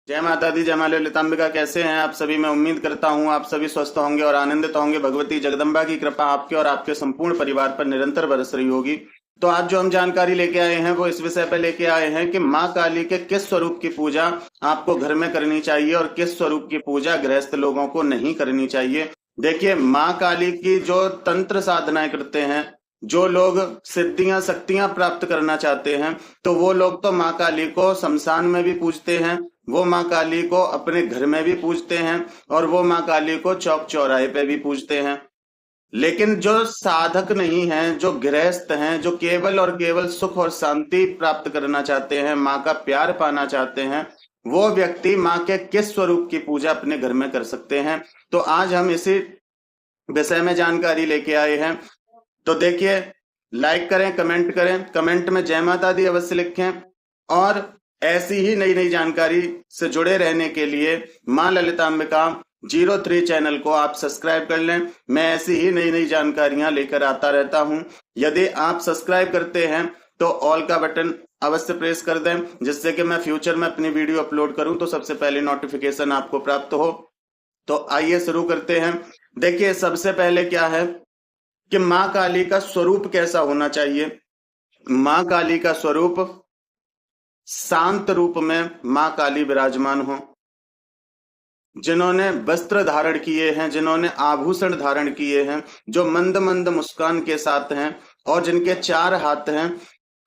जय माता दी, जय मां ललितांबिका। कैसे हैं आप सभी? मैं उम्मीद करता हूं आप सभी स्वस्थ होंगे और आनंदित होंगे। भगवती जगदम्बा की कृपा आपके और आपके संपूर्ण परिवार पर निरंतर बरस रही होगी। तो आज जो हम जानकारी लेके आए हैं वो इस विषय पर लेके आए हैं कि माँ काली के किस स्वरूप की पूजा आपको घर में करनी चाहिए और किस स्वरूप की पूजा गृहस्थ लोगों को नहीं करनी चाहिए। देखिए, माँ काली की जो तंत्र साधनाएं करते हैं, जो लोग सिद्धियां शक्तियां प्राप्त करना चाहते हैं, तो वो लोग तो माँ काली को शमशान में भी पूजते हैं, वो माँ काली को अपने घर में भी पूजते हैं और वो माँ काली को चौक चौराहे पे भी पूजते हैं। लेकिन जो साधक नहीं हैं, जो गृहस्थ हैं, जो केवल और केवल सुख और शांति प्राप्त करना चाहते हैं, माँ का प्यार पाना चाहते हैं, वो व्यक्ति माँ के किस स्वरूप की पूजा अपने घर में कर सकते हैं। तो आज हम इसी विषय में जानकारी लेके आए हैं। तो देखिए, लाइक करें, कमेंट करें, कमेंट में जय माता दी अवश्य लिखें और ऐसी ही नई नई जानकारी से जुड़े रहने के लिए मां ललितांबिका 03 चैनल को आप सब्सक्राइब कर लें। मैं ऐसी ही नई नई जानकारियां लेकर आता रहता हूं। यदि आप सब्सक्राइब करते हैं तो ऑल का बटन अवश्य प्रेस कर दें, जिससे कि मैं फ्यूचर में अपनी वीडियो अपलोड करूं तो सबसे पहले नोटिफिकेशन आपको प्राप्त हो। तो आइए शुरू करते हैं। देखिए, सबसे पहले क्या है कि माँ काली का स्वरूप कैसा होना चाहिए। माँ काली का स्वरूप शांत रूप में माँ काली विराजमान हो, जिन्होंने वस्त्र धारण किए हैं, जिन्होंने आभूषण धारण किए हैं, जो मंद मंद मुस्कान के साथ हैं और जिनके 4 हाथ हैं।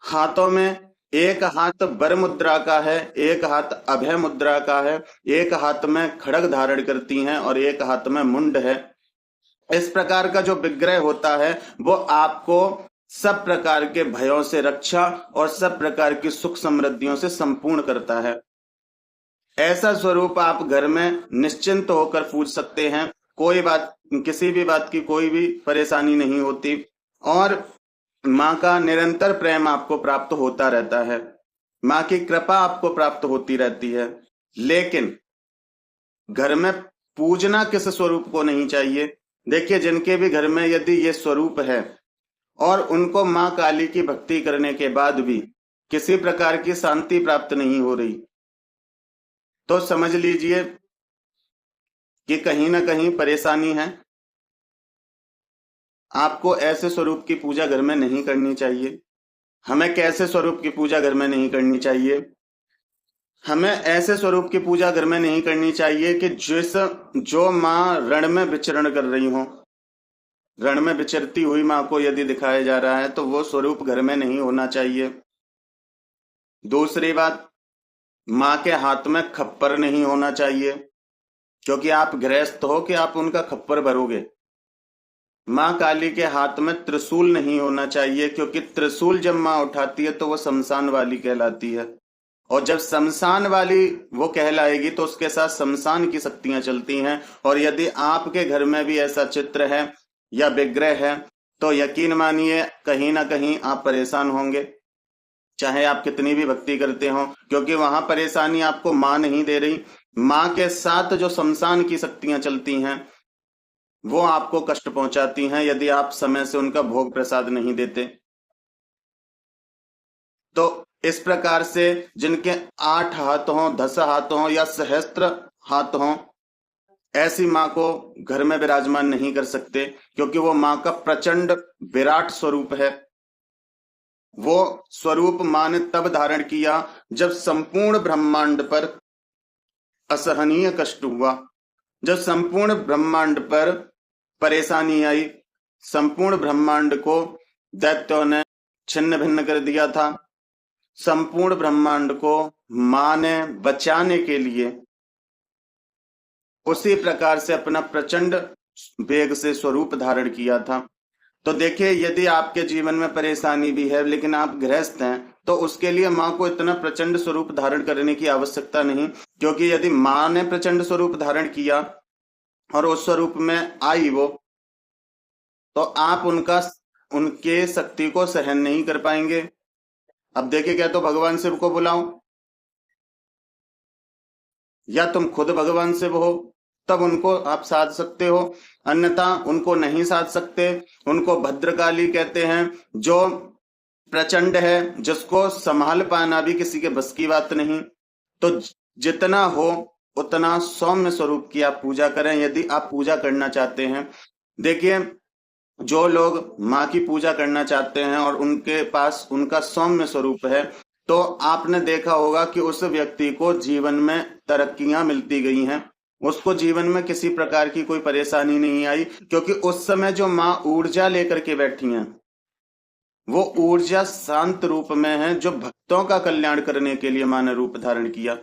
हाथों में एक हाथ वर मुद्रा का है, एक हाथ अभय मुद्रा का है, एक हाथ में खड्ग धारण करती हैं और एक हाथ में मुंड है। इस प्रकार का जो विग्रह होता है वो आपको सब प्रकार के भयों से रक्षा और सब प्रकार की सुख समृद्धियों से संपूर्ण करता है। ऐसा स्वरूप आप घर में निश्चिंत होकर पूज सकते हैं। कोई बात, किसी भी बात की कोई भी परेशानी नहीं होती और माँ का निरंतर प्रेम आपको प्राप्त होता रहता है, माँ की कृपा आपको प्राप्त होती रहती है। लेकिन घर में पूजना किस स्वरूप को नहीं चाहिए। देखिए, जिनके भी घर में यदि ये स्वरूप है और उनको माँ काली की भक्ति करने के बाद भी किसी प्रकार की शांति प्राप्त नहीं हो रही, तो समझ लीजिए कि कहीं ना कहीं परेशानी है। आपको ऐसे स्वरूप की पूजा घर में नहीं करनी चाहिए। हमें कैसे स्वरूप की पूजा घर में नहीं करनी चाहिए? हमें ऐसे स्वरूप की पूजा घर में नहीं करनी चाहिए कि जो माँ रण में विचरण कर रही हो, रण में विचरती हुई माँ को यदि दिखाया जा रहा है तो वो स्वरूप घर में नहीं होना चाहिए। दूसरी बात, माँ के हाथ में खप्पर नहीं होना चाहिए, क्योंकि आप गृहस्थ हो कि आप उनका खप्पर भरोगे। माँ काली के हाथ में त्रिशूल नहीं होना चाहिए, क्योंकि त्रिशूल जब माँ उठाती है तो वो शमशान वाली कहलाती है और जब शमशान वाली वो कहलाएगी तो उसके साथ शमशान की शक्तियां चलती हैं। और यदि आपके घर में भी ऐसा चित्र है या विग्रह है तो यकीन मानिए कहीं ना कहीं आप परेशान होंगे, चाहे आप कितनी भी भक्ति करते हो, क्योंकि वहां परेशानी आपको माँ नहीं दे रही। माँ के साथ जो शमशान की शक्तियां चलती हैं वो आपको कष्ट पहुंचाती हैं यदि आप समय से उनका भोग प्रसाद नहीं देते। तो इस प्रकार से जिनके 8 हाथ हों, 10 हाथ हों या सहस्त्र हाथ हों, ऐसी माँ को घर में विराजमान नहीं कर सकते, क्योंकि वो माँ का प्रचंड विराट स्वरूप है। वो स्वरूप माँ ने तब धारण किया जब संपूर्ण ब्रह्मांड पर असहनीय कष्ट हुआ, जब संपूर्ण ब्रह्मांड पर परेशानी आई, संपूर्ण ब्रह्मांड को दैत्यों ने छिन्न भिन्न कर दिया था। संपूर्ण ब्रह्मांड को माँ ने बचाने के लिए उसी प्रकार से अपना प्रचंड वेग से स्वरूप धारण किया था। तो देखिए, यदि आपके जीवन में परेशानी भी है लेकिन आप गृहस्थ हैं तो उसके लिए माँ को इतना प्रचंड स्वरूप धारण करने की आवश्यकता नहीं, क्योंकि यदि माँ ने प्रचंड स्वरूप धारण किया और उस स्वरूप में आई वो, तो आप उनके शक्ति को सहन नहीं कर पाएंगे। अब देखिए, क्या तो भगवान शिव को बुलाओ या तुम खुद भगवान शिव हो तब उनको आप साध सकते हो, अन्यथा उनको नहीं साध सकते। उनको भद्रकाली कहते हैं, जो प्रचंड है, जिसको संभाल पाना भी किसी के बस की बात नहीं। तो जितना हो उतना सौम्य स्वरूप की आप पूजा करें, यदि आप पूजा करना चाहते हैं। देखिए, जो लोग माँ की पूजा करना चाहते हैं और उनके पास उनका सौम्य स्वरूप है, तो आपने देखा होगा कि उस व्यक्ति को जीवन में तरक्कियां मिलती गई हैं। उसको जीवन में किसी प्रकार की कोई परेशानी नहीं आई, क्योंकि उस समय जो माँ ऊर्जा लेकर के बैठी हैं, वो ऊर्जा शांत रूप में है, जो भक्तों का कल्याण करने के लिए माँ ने रूप धारण किया।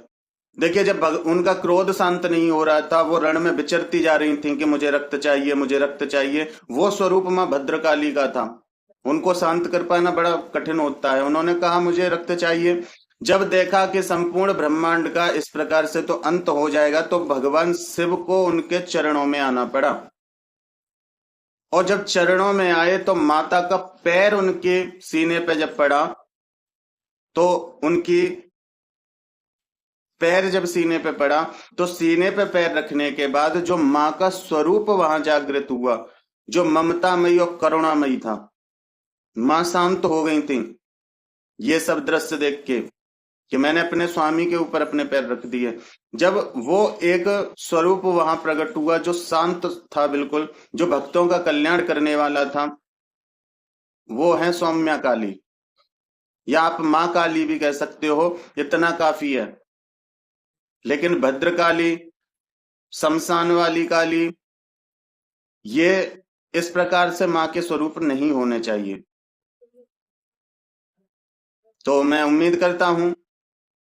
देखिए, जब उनका क्रोध शांत नहीं हो रहा था, वो रण में विचरती जा रही थी कि मुझे रक्त चाहिए, मुझे रक्त चाहिए, वो स्वरूप माँ भद्रकाली का था। उनको शांत कर पाना बड़ा कठिन होता है। उन्होंने कहा मुझे रक्त चाहिए। जब देखा कि संपूर्ण ब्रह्मांड का इस प्रकार से तो अंत हो जाएगा, तो भगवान शिव को उनके चरणों में आना पड़ा। और जब चरणों में आए तो माता का पैर उनके सीने पे जब पड़ा, तो उनकी पैर जब सीने पे पड़ा, तो सीने पे पैर रखने के बाद जो माँ का स्वरूप वहां जागृत हुआ, जो ममतामयी और करुणामयी था, माँ शांत हो गई थी ये सब दृश्य देख के, कि मैंने अपने स्वामी के ऊपर अपने पैर रख दिए। जब वो एक स्वरूप वहां प्रकट हुआ जो शांत था बिल्कुल, जो भक्तों का कल्याण करने वाला था, वो है सौम्या काली, या आप माँ काली भी कह सकते हो, इतना काफी है। लेकिन भद्रकाली, शमशान वाली काली, ये इस प्रकार से माँ के स्वरूप नहीं होने चाहिए। तो मैं उम्मीद करता हूं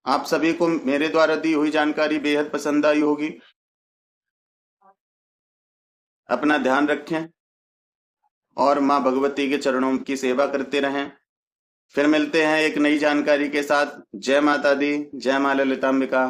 आप सभी को मेरे द्वारा दी हुई जानकारी बेहद पसंद आई होगी। अपना ध्यान रखें और माँ भगवती के चरणों की सेवा करते रहें। फिर मिलते हैं एक नई जानकारी के साथ। जय माता दी, जय माँ ललिताम्बिका।